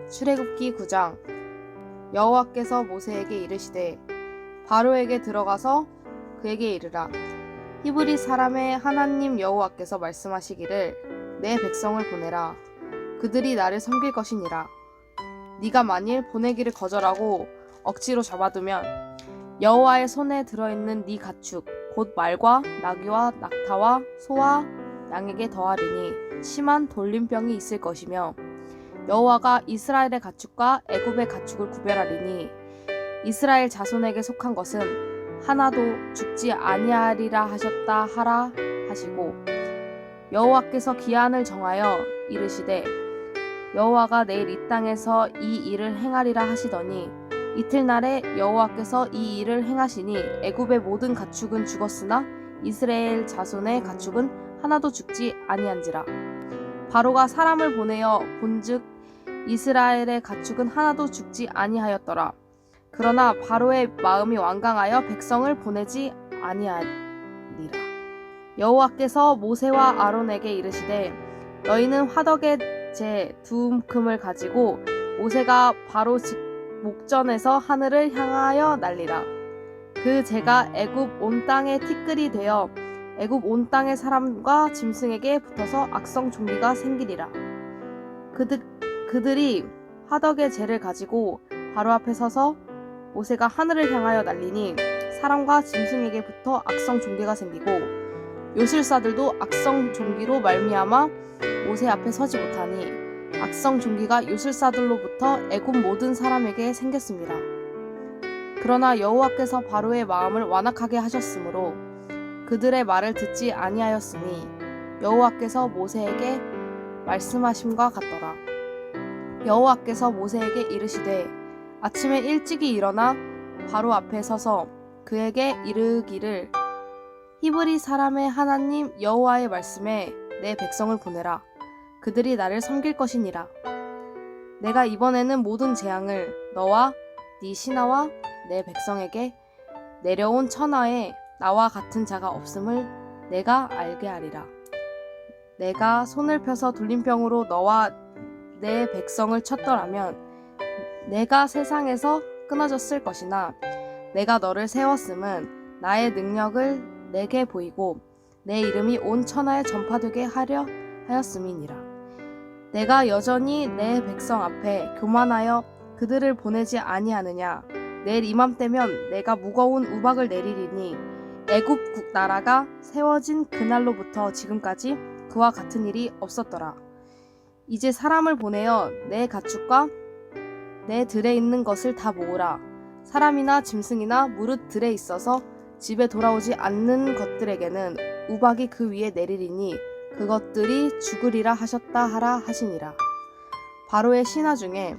출애굽기 9장. 여호와께서 모세에게 이르시되 바로에게 들어가서 그에게 이르라. 히브리 사람의 하나님 여호와께서 말씀하시기를 내 백성을 보내라. 그들이 나를 섬길 것이니라. 네가 만일 보내기를 거절하고 억지로 잡아두면 여호와의 손에 들어있는 네 가축 곧 말과 나귀와 낙타와 소와 양에게 더하리니 심한 돌림병이 있을 것이며 여호와가 이스라엘의 가축과 애굽의 가축을 구별하리니 이스라엘 자손에게 속한 것은 하나도 죽지 아니하리라 하셨다 하라 하시고 여호와께서 기한을 정하여 이르시되 여호와가 내일 이 땅에서 이 일을 행하리라 하시더니 이틀날에 여호와께서 이 일을 행하시니 애굽의 모든 가축은 죽었으나 이스라엘 자손의 가축은 하나도 죽지 아니한지라. 바로가 사람을 보내어 본즉 이스라엘의 가축은 하나도 죽지 아니하였더라. 그러나 바로의 마음이 완강하여 백성을 보내지 아니하리라. 여호와께서 모세와 아론에게 이르시되 너희는 화덕의 재 두 움큼을 가지고 모세가 바로 목전에서 하늘을 향하여 날리라. 그 재가 애굽 온 땅의 티끌이 되어 애굽 온 땅의 사람과 짐승에게 붙어서 악성 종기가 생기리라. 그들이 화덕의 재를 가지고 바로 앞에 서서 모세가 하늘을 향하여 날리니 사람과 짐승에게 붙어 악성 종기가 생기고 요술사들도 악성 종기로 말미암아 모세 앞에 서지 못하니 악성 종기가 요술사들로부터 애굽 모든 사람에게 생겼습니다. 그러나 여호와께서 바로의 마음을 완악하게 하셨으므로 그들의 말을 듣지 아니하였으니 여호와께서 모세에게 말씀하심과 같더라. 여호와께서 모세에게 이르시되 아침에 일찍이 일어나 바로 앞에 서서 그에게 이르기를 히브리 사람의 하나님 여호와의 말씀에 내 백성을 보내라. 그들이 나를 섬길 것이니라. 내가 이번에는 모든 재앙을 너와 네 신하와 내 백성에게 내려온 천하에 나와 같은 자가 없음을 내가 알게 하리라. 내가 손을 펴서 돌림병으로 너와 내 백성을 쳤더라면 내가 세상에서 끊어졌을 것이나 내가 너를 세웠음은 나의 능력을 내게 보이고 내 이름이 온 천하에 전파되게 하려 하였음이니라. 내가 여전히 내 백성 앞에 교만하여 그들을 보내지 아니하느냐. 내일 이맘때면 내가 무거운 우박을 내리리니 애굽 나라가 세워진 그날로부터 지금까지 그와 같은 일이 없었더라. 이제 사람을 보내어 내 가축과 내 들에 있는 것을 다 모으라. 사람이나 짐승이나 무릇 들에 있어서 집에 돌아오지 않는 것들에게는 우박이 그 위에 내리리니 그것들이 죽으리라 하셨다 하라 하시니라. 바로의 신하 중에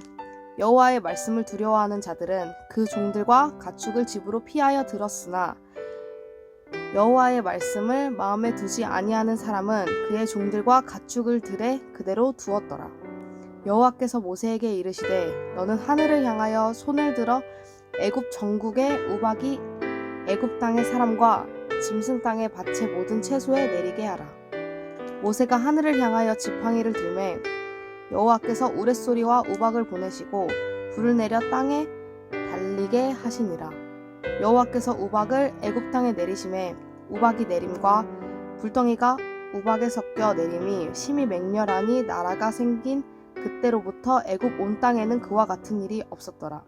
여호와의 말씀을 두려워하는 자들은 그 종들과 가축을 집으로 피하여 들었으나 여호와의 말씀을 마음에 두지 아니하는 사람은 그의 종들과 가축을 들에 그대로 두었더라. 여호와께서 모세에게 이르시되 너는 하늘을 향하여 손을 들어 애굽 전국의 우박이 애굽 땅의 사람과 짐승 땅의 밭의 모든 채소에 내리게 하라. 모세가 하늘을 향하여 지팡이를 들매 여호와께서 우레소리와 우박을 보내시고 불을 내려 땅에 달리게 하시니라. 여호와께서 우박을 애굽 땅에 내리심에 우박이 내림과 불덩이가 우박에 섞여 내림이 심히 맹렬하니 나라가 생긴 그때로부터 애굽 온 땅에는 그와 같은 일이 없었더라.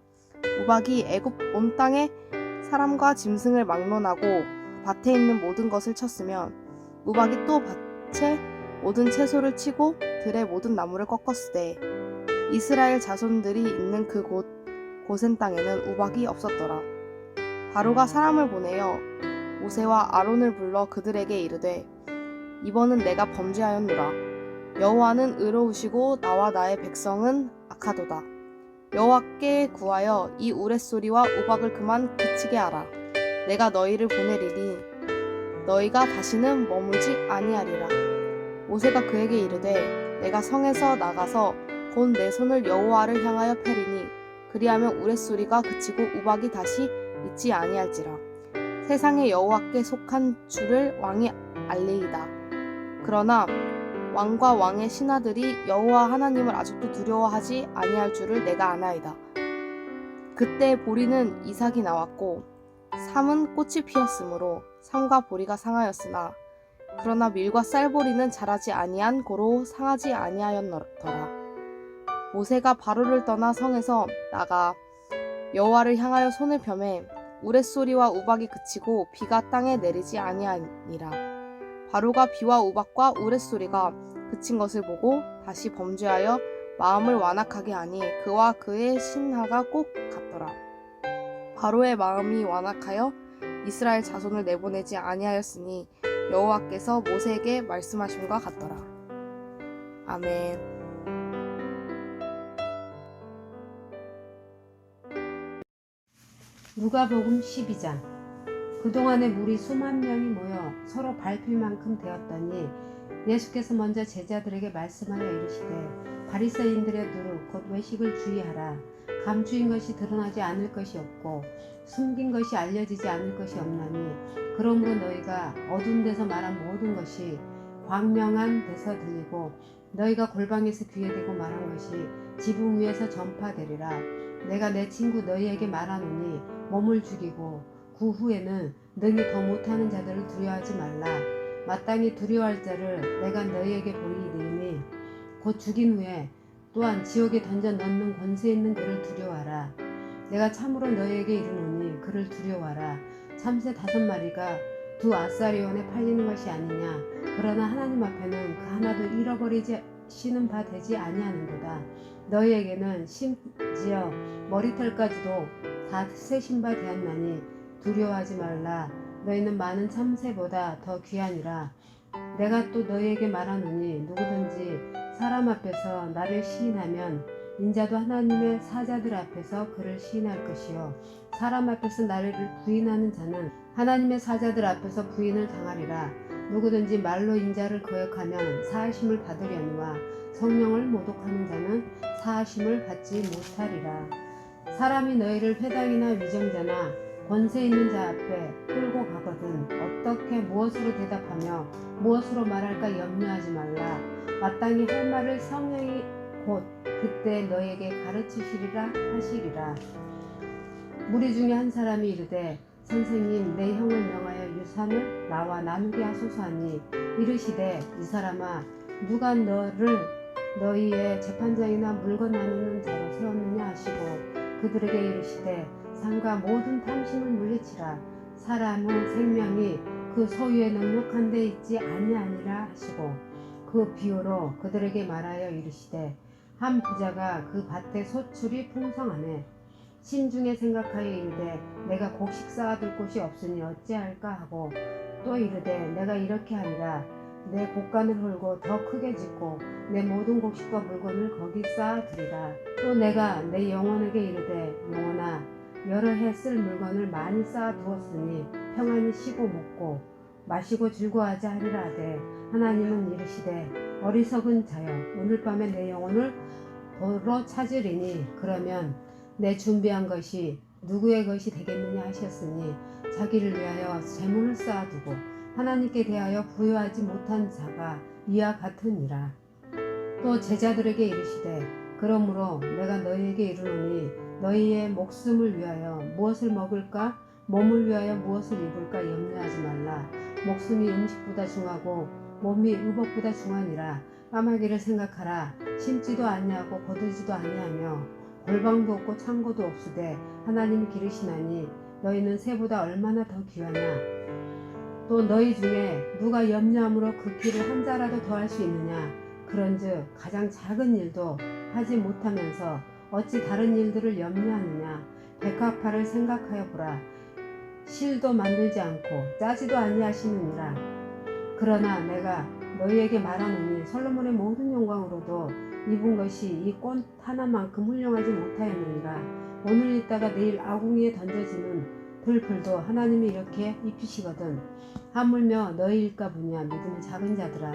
우박이 애굽 온 땅에 사람과 짐승을 막론하고 밭에 있는 모든 것을 쳤으면 우박이 또 밭에 모든 채소를 치고 들의 모든 나무를 꺾었으되 이스라엘 자손들이 있는 그 고센 땅에는 우박이 없었더라. 바로가 사람을 보내어 모세와 아론을 불러 그들에게 이르되 이번은 내가 범죄하였노라. 여호와는 의로우시고 나와 나의 백성은 악하도다. 여호와께 구하여 이 우레소리와 우박을 그만 그치게 하라. 내가 너희를 보내리니 너희가 다시는 머물지 아니하리라. 모세가 그에게 이르되 내가 성에서 나가서 곧 내 손을 여호와를 향하여 펴리니 그리하면 우레소리가 그치고 우박이 다시 있지 아니할지라. 세상에 여호와께 속한 줄을 왕이 알리이다. 그러나 왕과 왕의 신하들이 여호와 하나님을 아직도 두려워하지 아니할 줄을 내가 아나이다. 그때 보리는 이삭이 나왔고 삼은 꽃이 피었으므로 삼과 보리가 상하였으나 그러나 밀과 쌀보리는 자라지 아니한 고로 상하지 아니하였더라. 모세가 바로를 떠나 성에서 나가 여호와를 향하여 손을 펴매 우레소리와 우박이 그치고 비가 땅에 내리지 아니하니라. 바로가 비와 우박과 우레소리가 그친 것을 보고 다시 범죄하여 마음을 완악하게 하니 그와 그의 신하가 꼭 같더라. 바로의 마음이 완악하여 이스라엘 자손을 내보내지 아니하였으니 여호와께서 모세에게 말씀하심과 같더라. 아멘. 누가복음 12장. 그동안에 무리 수만 명이 모여 서로 밟힐 만큼 되었더니 예수께서 먼저 제자들에게 말씀하여 이르시되 바리새인들의 누루 곧 외식을 주의하라. 감추인 것이 드러나지 않을 것이 없고 숨긴 것이 알려지지 않을 것이 없나니 그러므로 너희가 어두운 데서 말한 모든 것이 광명한 데서 들리고 너희가 골방에서 귀에 대고 말한 것이 지붕 위에서 전파되리라. 내가 내 친구 너희에게 말하노니 몸을 죽이고 그 후에는 능히 더 못하는 자들을 두려워하지 말라. 마땅히 두려워할 자를 내가 너희에게 보이리니 곧 죽인 후에 또한 지옥에 던져 넣는 권세 있는 그를 두려워하라. 내가 참으로 너희에게 이르노니 그를 두려워하라. 참새 5마리가 2아사리온에 팔리는 것이 아니냐. 그러나 하나님 앞에는 그 하나도 잃어버리시는 바 되지 아니하는도다. 너희에게는 심지어 머리털까지도 다 세신 바 되었나니 두려워하지 말라. 너희는 많은 참새보다 더 귀하니라. 내가 또 너희에게 말하노니 누구든지 사람 앞에서 나를 시인하면 인자도 하나님의 사자들 앞에서 그를 시인할 것이요 사람 앞에서 나를 부인하는 자는 하나님의 사자들 앞에서 부인을 당하리라. 누구든지 말로 인자를 거역하면 사하심을 받으려니와 성령을 모독하는 자는 사하심을 받지 못하리라. 사람이 너희를 회당이나 위정자나 권세 있는 자 앞에 끌고 가거든 어떻게 무엇으로 대답하며 무엇으로 말할까 염려하지 말라. 마땅히 할 말을 성령이 곧 그때 너희에게 가르치시리라 하시리라. 무리 중에 한 사람이 이르되 선생님 내 형을 명하여 유산을 나와 나누게 하소서 하니 이르시되 이 사람아 누가 너를 너희의 재판장이나 물건 나누는 자로 세웠느냐 하시고 그들에게 이르시되 상과 모든 탐심을 물리치라. 사람의 생명이 그 소유에 넉넉한 데 있지 아니하니라 하시고 그 비유로 그들에게 말하여 이르시되 한 부자가 그 밭에 소출이 풍성하네. 심중에 생각하여 이르되 내가 곡식 쌓아둘 곳이 없으니 어찌할까 하고 또 이르되 내가 이렇게 하리라. 내 곡간을 헐고 더 크게 짓고 내 모든 곡식과 물건을 거기 쌓아두리라. 또 내가 내 영혼에게 이르되 영혼아 여러 해 쓸 물건을 많이 쌓아두었으니 평안히 쉬고 먹고 마시고 즐거워하자 하리라 하되 하나님은 이르시되 어리석은 자여 오늘 밤에 내 영혼을 도로 찾으리니 그러면 내 준비한 것이 누구의 것이 되겠느냐 하셨으니 자기를 위하여 재물을 쌓아두고 하나님께 대하여 부여하지 못한 자가 이와 같으니라. 또 제자들에게 이르시되 그러므로 내가 너희에게 이르노니 너희의 목숨을 위하여 무엇을 먹을까 몸을 위하여 무엇을 입을까 염려하지 말라. 목숨이 음식보다 중하고 몸이 의복보다 중하니라. 까마귀를 생각하라. 심지도 아니하고 거두지도 아니하며 골방도 없고 창고도 없으되 하나님이 기르시나니 너희는 새보다 얼마나 더 귀하냐. 또 너희 중에 누가 염려함으로 그 길을 한 자라도 더할 수 있느냐. 그런즉 가장 작은 일도 하지 못하면서 어찌 다른 일들을 염려하느냐. 백합화를 생각하여 보라. 실도 만들지 않고 짜지도 아니하시느니라. 그러나 내가 너희에게 말하노니 솔로몬의 모든 영광으로도 입은 것이 이 꽃 하나만큼 훌륭하지 못하였느니라. 오늘 있다가 내일 아궁이에 던져지는 들풀도 하나님이 이렇게 입히시거든. 하물며 너희일까 보냐. 믿음이 작은 자들아.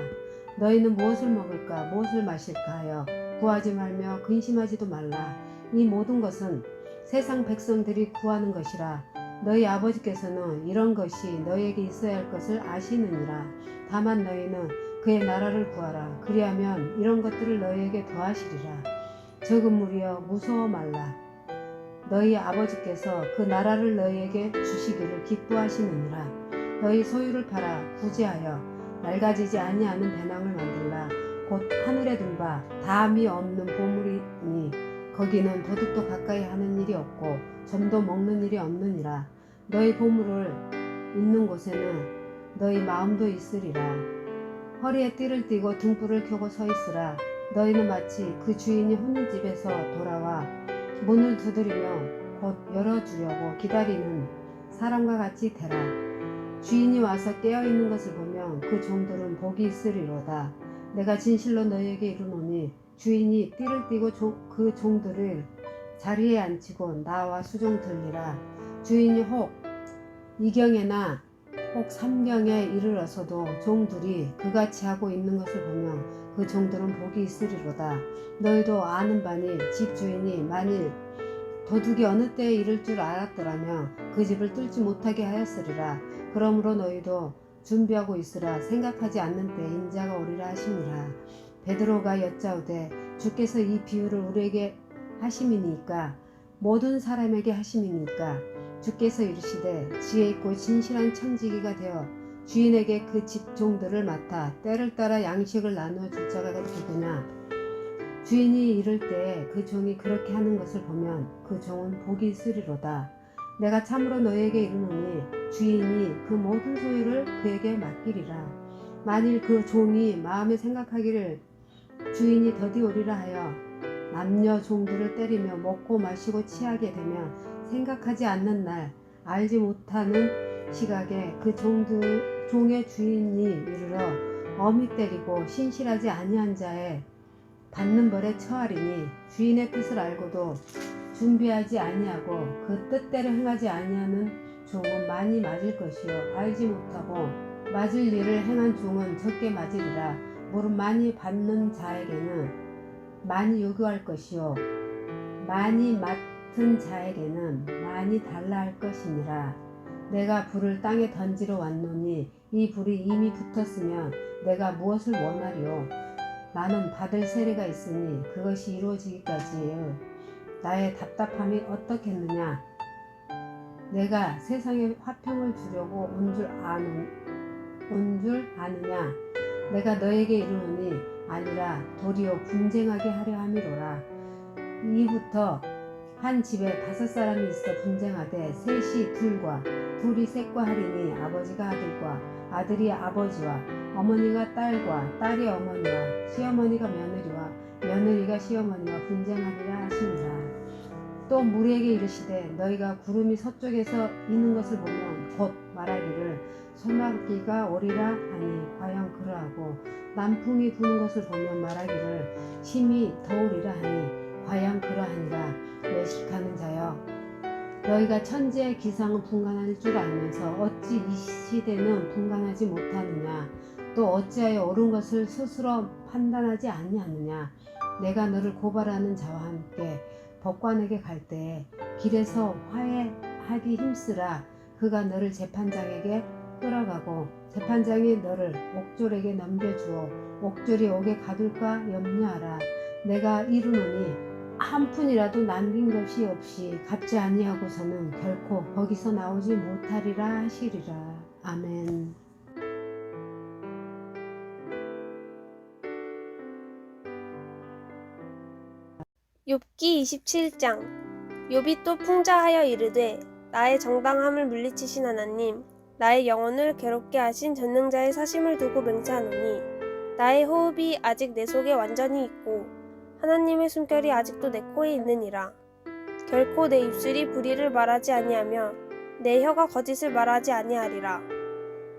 너희는 무엇을 먹을까 무엇을 마실까 하여 구하지 말며 근심하지도 말라. 이 모든 것은 세상 백성들이 구하는 것이라. 너희 아버지께서는 이런 것이 너희에게 있어야 할 것을 아시느니라. 다만 너희는 그의 나라를 구하라. 그리하면 이런 것들을 너희에게 더하시리라. 적은 무리여 무서워 말라. 너희 아버지께서 그 나라를 너희에게 주시기를 기뻐하시느니라. 너희 소유를 팔아 구제하여 낡아지지 아니하는 배낭을 만들라. 곧 하늘에 든 바 다함이 없는 보물이니 거기는 도둑도 가까이 하는 일이 없고 점도 먹는 일이 없느니라. 너희 보물을 있는 곳에는 너희 마음도 있으리라. 허리에 띠를 띠고 등불을 켜고 서 있으라. 너희는 마치 그 주인이 혼인집에서 돌아와 문을 두드리며 곧 열어주려고 기다리는 사람과 같이 되라. 주인이 와서 깨어있는 것을 보면 그 종들은 복이 있으리로다. 내가 진실로 너희에게 이르노니 주인이 띠를 띠고 그 종들을 자리에 앉히고 나와 수종 들리라. 주인이 혹 이경에나 혹 삼경에 이르러서도 종들이 그같이 하고 있는 것을 보면 그 종들은 복이 있으리로다. 너희도 아는 바니 집 주인이 만일 도둑이 어느 때에 이를 줄 알았더라면 그 집을 뚫지 못하게 하였으리라. 그러므로 너희도 준비하고 있으라. 생각하지 않는 때 인자가 오리라 하시니라. 베드로가 여짜오되 주께서 이 비유를 우리에게 하심이니까 모든 사람에게 하심이니까 주께서 이르시되 지혜 있고 진실한 청지기가 되어 주인에게 그 집 종들을 맡아 때를 따라 양식을 나누어 줄 자가 누구냐. 주인이 이를 때에 그 종이 그렇게 하는 것을 보면 그 종은 복이 있으리로다. 내가 참으로 너희에게 이르노니 주인이 그 모든 소유를 그에게 맡기리라. 만일 그 종이 마음에 생각하기를 주인이 더디 오리라 하여 남녀 종들을 때리며 먹고 마시고 취하게 되면 생각하지 않는 날 알지 못하는 시각에 그 종의 주인이 이르러 엄히 때리고 신실하지 아니한 자의 받는 벌에 처하리니 주인의 뜻을 알고도 준비하지 아니하고 그 뜻대로 행하지 아니하는 종은 많이 맞을 것이요 알지 못하고 맞을 일을 행한 종은 적게 맞으리라. 무릇 많이 받는 자에게는 많이 요구할 것이요 많이 맡은 자에게는 많이 달라 할 것이니라. 내가 불을 땅에 던지러 왔노니 이 불이 이미 붙었으면 내가 무엇을 원하리요. 나는 받을 세례가 있으니 그것이 이루어지기까지의 나의 답답함이 어떻겠느냐. 내가 세상에 화평을 주려고 온 줄 아느냐. 내가 너에게 이르노니 아니라 도리어 분쟁하게 하려 함이로라. 이후부터 한 집에 5사람이 있어 분쟁하되 셋이 둘과 둘이 셋과 하리니 아버지가 아들과 아들이 아버지와 어머니가 딸과 딸이 어머니와 시어머니가 며느리와 며느리가 시어머니와 분쟁하리라 하시니라. 또 무리에게 이르시되 너희가 구름이 서쪽에서 이는 것을 보면 곧 말하기를 소나기가 오리라 하니 과연 그러하고 남풍이 부는 것을 보면 말하기를 심히 더우리라 하니 과연 그러하니라. 외식하는 자여, 너희가 천지의 기상은 분간할 줄 알면서 어찌 이 시대는 분간하지 못하느냐. 또 어찌하여 옳은 것을 스스로 판단하지 아니하느냐. 내가 너를 고발하는 자와 함께 법관에게 갈 때에 길에서 화해하기 힘쓰라. 그가 너를 재판장에게 끌어가고 재판장이 너를 옥졸에게 넘겨주어 옥졸이 옥에 가둘까 염려하라. 내가 이르노니 한 푼이라도 남긴 것이 없이 갚지 아니하고서는 결코 거기서 나오지 못하리라 하시리라. 아멘. 욥기 27장. 욥이 또 풍자하여 이르되 나의 정당함을 물리치신 하나님, 나의 영혼을 괴롭게 하신 전능자의 사심을 두고 맹세하노니 나의 호흡이 아직 내 속에 완전히 있고 하나님의 숨결이 아직도 내 코에 있느니라. 결코 내 입술이 불의를 말하지 아니하며 내 혀가 거짓을 말하지 아니하리라.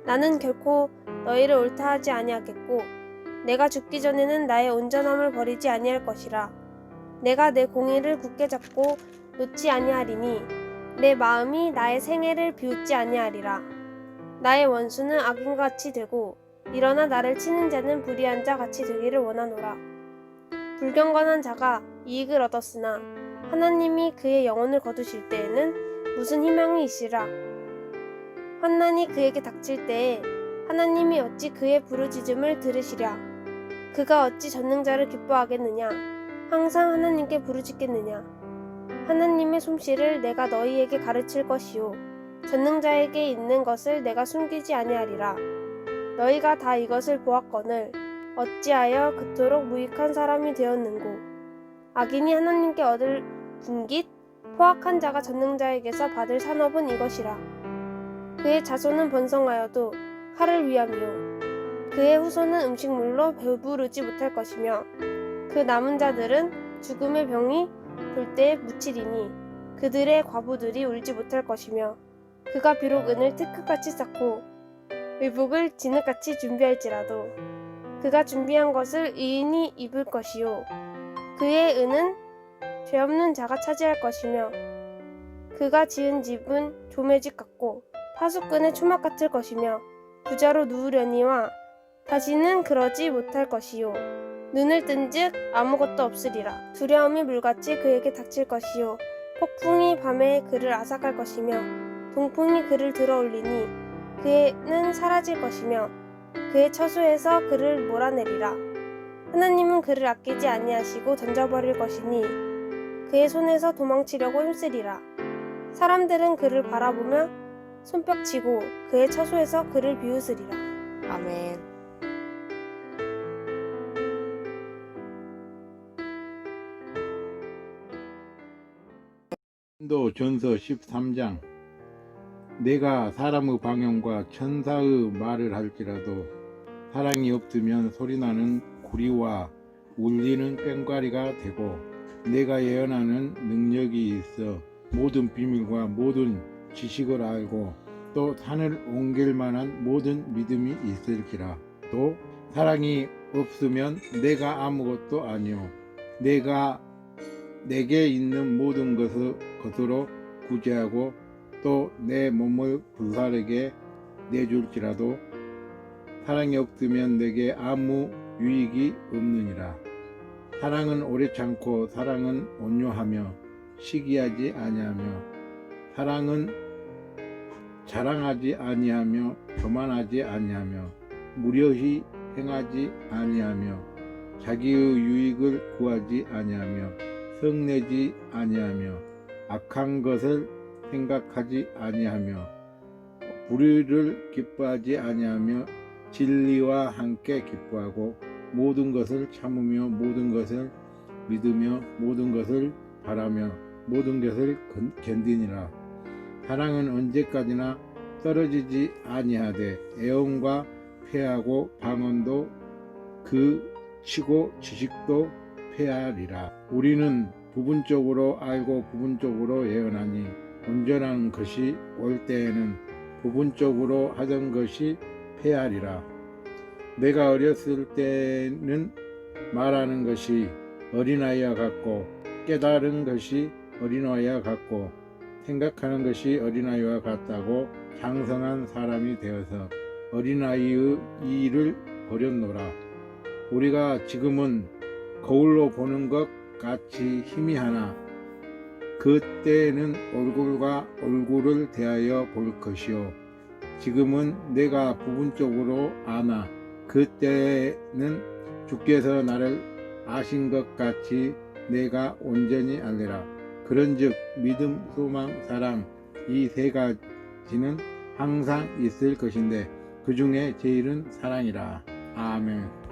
나는 결코 너희를 옳다하지 아니하겠고 내가 죽기 전에는 나의 온전함을 버리지 아니할 것이라. 내가 내 공의를 굳게 잡고 놓지 아니하리니 내 마음이 나의 생애를 비웃지 아니하리라. 나의 원수는 악인같이 되고 일어나 나를 치는 자는 불의한 자 같이 되기를 원하노라. 불경건한 자가 이익을 얻었으나 하나님이 그의 영혼을 거두실 때에는 무슨 희망이 있으라. 환난이 그에게 닥칠 때에 하나님이 어찌 그의 부르짖음을 들으시랴. 그가 어찌 전능자를 기뻐하겠느냐. 항상 하나님께 부르짖겠느냐. 하나님의 솜씨를 내가 너희에게 가르칠 것이요 전능자에게 있는 것을 내가 숨기지 아니하리라. 너희가 다 이것을 보았거늘 어찌하여 그토록 무익한 사람이 되었는고. 악인이 하나님께 얻을 분깃 포악한 자가 전능자에게서 받을 산업은 이것이라. 그의 자손은 번성하여도 칼을 위함이요 그의 후손은 음식물로 배부르지 못할 것이며 그 남은 자들은 죽음의 병이 돌 때에 묻히리니 그들의 과부들이 울지 못할 것이며 그가 비록 은을 티끌같이 쌓고 의복을 진흙같이 준비할지라도 그가 준비한 것을 의인이 입을 것이요 그의 은은 죄 없는 자가 차지할 것이며 그가 지은 집은 조매집 같고 파수꾼의 초막 같을 것이며 부자로 누우려니와 다시는 그러지 못할 것이요 눈을 뜬즉 아무것도 없으리라. 두려움이 물같이 그에게 닥칠 것이요 폭풍이 밤에 그를 앗아갈 것이며 동풍이 그를 들어올리니 그는 사라질 것이며 그의 처소에서 그를 몰아내리라. 하나님은 그를 아끼지 아니하시고 던져버릴 것이니 그의 손에서 도망치려고 힘쓰리라. 사람들은 그를 바라보며 손뼉치고 그의 처소에서 그를 비웃으리라. 아멘. 고린도전서 13장. 내가 사람의 방언과 천사의 말을 할지라도 사랑이 없으면 소리나는 구리와 울리는 꽹과리가 되고 내가 예언하는 능력이 있어 모든 비밀과 모든 지식을 알고 또 산을 옮길 만한 모든 믿음이 있을지라. 또 사랑이 없으면 내가 아무것도 아니요 내게 있는 모든 것으로 구제하고 또 내 몸을 불사르게 내줄지라도 사랑이 없으면 내게 아무 유익이 없느니라. 사랑은 오래 참고 사랑은 온유하며 시기하지 아니하며 사랑은 자랑하지 아니하며 교만하지 아니하며 무료히 행하지 아니하며 자기의 유익을 구하지 아니하며 성내지 아니하며 악한 것을 생각하지 아니하며 불의를 기뻐하지 아니하며 진리와 함께 기뻐하고 모든 것을 참으며 모든 것을 믿으며 모든 것을 바라며 모든 것을 견디니라. 사랑은 언제까지나 떨어지지 아니하되 애언과 패하고 방언도 그치고 지식도 패하리라. 우리는 부분적으로 알고 부분적으로 예언하니 온전한 것이 올 때에는 부분적으로 하던 것이 패하리라. 내가 어렸을 때는 말하는 것이 어린아이와 같고 깨달은 것이 어린아이와 같고 생각하는 것이 어린아이와 같다고 장성한 사람이 되어서 어린아이의 일을 버렸노라. 우리가 지금은 거울로 보는 것 같이 희미하나 그때는 얼굴과 얼굴을 대하여 볼 것이요 지금은 내가 부분적으로 아나 그때는 주께서 나를 아신 것 같이 내가 온전히 알리라. 그런즉 믿음, 소망, 사랑 이 세 가지는 항상 있을 것인데 그 중에 제일은 사랑이라. 아멘.